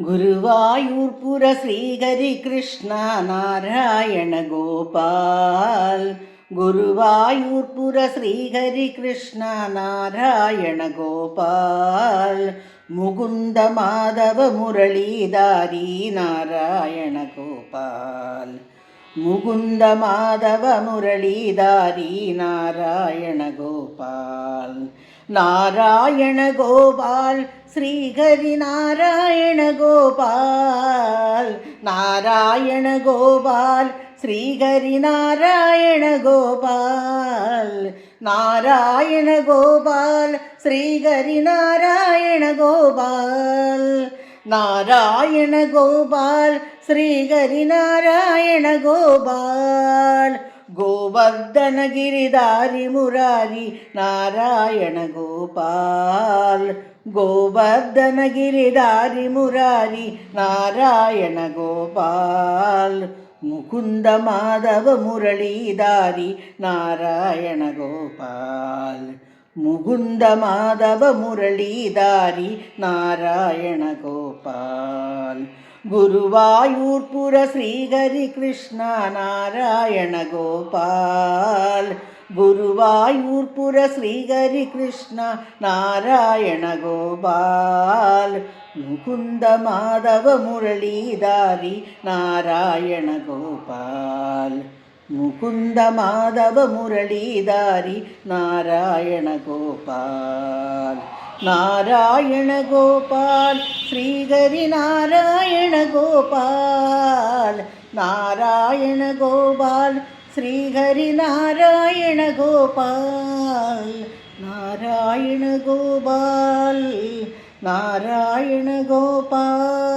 ഗുരുവായൂർപുര ശ്രീഹരികൃഷ്ണ Narayana Gopal. ഗുരുവായൂർപുര ശ്രീഹരികൃഷ്ണ Narayana Gopal. Mukunda Madhava മുരളീധാരി Narayana Gopal. Mukunda Madhava മുരളീധാരി Narayana Gopal. Narayana Gopal Sreehari Narayana Gopal. Narayana Gopal Sreehari Narayana Gopal. Narayana Gopal Sreehari Narayana Gopal. Narayana Gopal Sreehari Narayana Gopal. Govardhana ഗിരിധാരി Murari Narayana Gopal. Govardhana ഗിരിധാരി Murari Narayana Gopal. Mukunda Madhava മുരളീധാരി Narayana Gopal. Mukunda Madhava മുരളീധാരി Narayana Gopal. ഗുരുവായൂർപുര ശ്രീഹരികൃഷ്ണ Narayana Gopal. ഗുരുവായൂർപുര ശ്രീഹരികൃഷ്ണ Narayana Gopal. Mukunda Madhava മുരളീധാരി Narayana Gopal. Mukunda Madhava മുരളീധാരി Narayana Gopal. Narayana Gopal Sreehari Narayana Gopal. Narayana Gopal Sreehari Narayana Gopal. Narayana Gopal. Narayana Gopal.